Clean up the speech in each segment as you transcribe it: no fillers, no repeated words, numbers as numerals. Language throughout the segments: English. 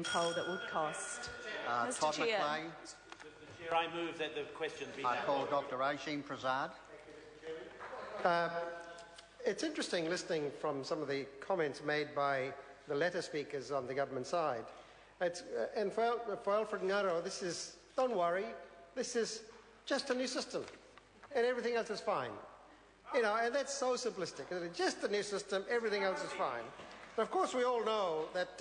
poll that would cost. Mr. Todd Chair. McLean. Mr. Chair, I move that the question be I call Dr. Regime Prasad. It's interesting listening from some of the comments made by the letter speakers on the government side. And for Alfred Ngaro, this is, don't worry, this is just a new system and everything else is fine. You know, and that's so simplistic. It's just a new system, everything else is fine. But of course, we all know that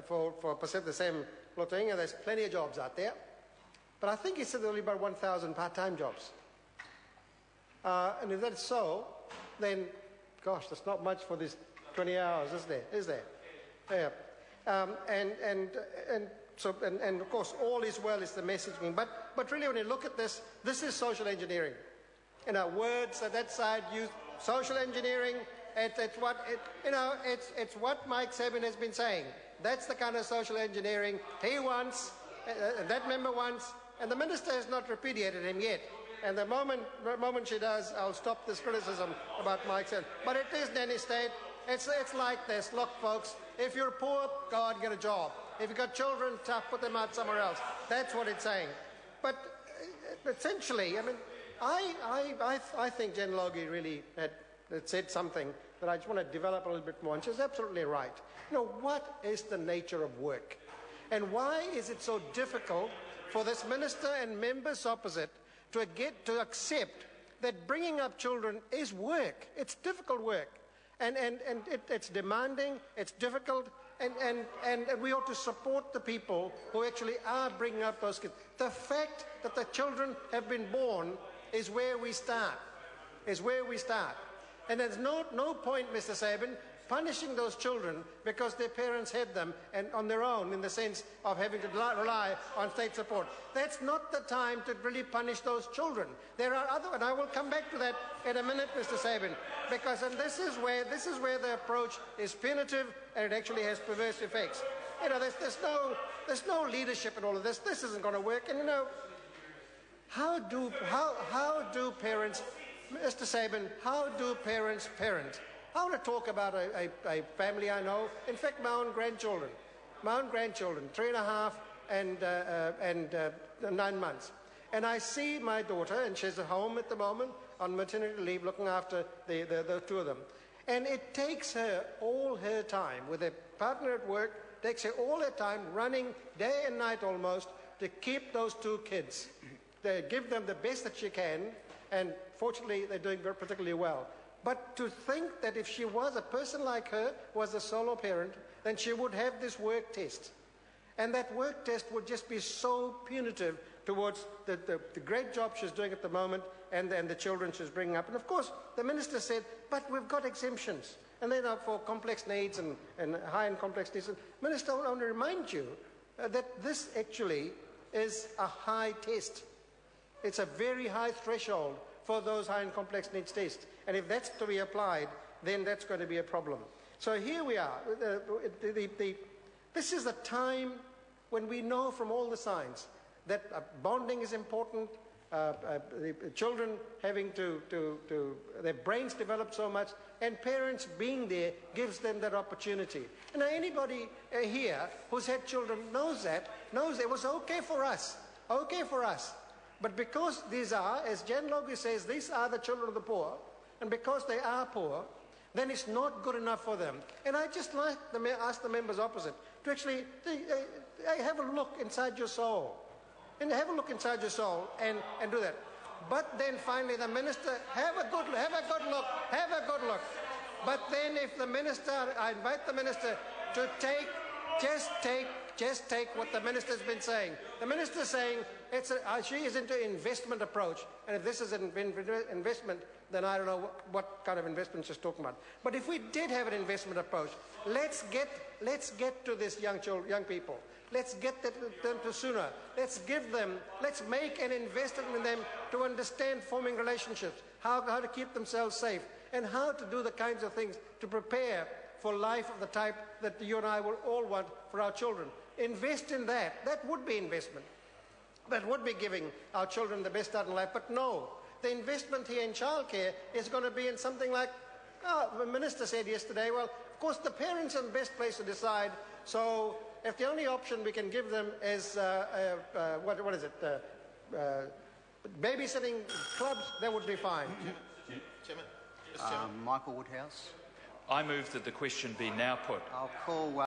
for Pasipta Sem Lotoinga, there's plenty of jobs out there. But I think he said there are only about 1,000 part-time jobs. And if that's so, then, gosh, that's not much for these 20 hours, is there? Is there? Yeah. And of course, all is well is the messaging. But really, when you look at this, this is social engineering. You know, words at that side use social engineering. It's what Mike Sabin has been saying. That's the kind of social engineering he wants, that member wants, and the minister has not repudiated him yet. And the moment she does, I'll stop this criticism about Mike Sabin. But it is nanny state. It's like this. Look, folks, if you're poor, go out and get a job. If you've got children, tough, put them out somewhere else. That's what it's saying. But essentially, I mean, I think Jen Logie really had said something that I just want to develop a little bit more, and she's absolutely right. You know, what is the nature of work? And why is it so difficult for this minister and members opposite to accept that bringing up children is work? It's difficult work. And it's demanding, it's difficult, and we ought to support the people who actually are bringing up those kids. The fact that the children have been born is where we start, And there's no point, Mr. Sabin, punishing those children because their parents had them and on their own in the sense of having to rely on state support. That's not the time to really punish those children. There are other, and I will come back to that in a minute, Mr. Sabin, because this is where the approach is punitive and it actually has perverse effects. You know, there's no leadership in all of this. This isn't going to work. And you know, how do parents, Mr. Sabin, how do parents parent? I want to talk about a family I know. In fact, my own grandchildren, 3.5 and 9 months. And I see my daughter, and she's at home at the moment on maternity leave, looking after the two of them. And it takes her all her time, with her partner at work, takes her all her time running day and night almost to keep those two kids. They give them the best that she can, and fortunately they're doing very particularly well. But to think that if she was a person like her, was a solo parent, then she would have this work test. And that work test would just be so punitive towards the great job she's doing at the moment and the children she's bringing up. And of course, the minister said, but we've got exemptions. And then for complex needs and high and complex needs. Minister, I want to remind you that this actually is a high test. It's a very high threshold for those high and complex needs tests. And if that's to be applied, then that's going to be a problem. So here we are. This is a time when we know from all the signs that bonding is important, the children having their brains develop so much, and parents being there gives them that opportunity. And now anybody here who's had children knows it was okay for us. But because these are, as Jan Logie says, these are the children of the poor, and because they are poor, then it's not good enough for them. And I just like to ask the members opposite to actually have a look inside your soul. And have a look inside your soul and do that. But then finally the minister, have a good look. But then if the minister, I invite the minister to just take what the minister's been saying. The minister's saying she is into investment approach, and if this is an investment, then I don't know what kind of investment she's talking about. But if we did have an investment approach, let's get to this young people. Let's get them to sooner. Let's make an investment in them to understand forming relationships, how to keep themselves safe, and how to do the kinds of things to prepare for life of the type that you and I will all want for our children. Invest in that. That would be investment. That would be giving our children the best start in life. But no, the investment here in childcare is going to be in something like, the minister said yesterday, well, of course the parents are the best place to decide, so if the only option we can give them is, what is it, babysitting clubs, that would be fine. Chairman. Michael Woodhouse. I move that the question be now put. I'll call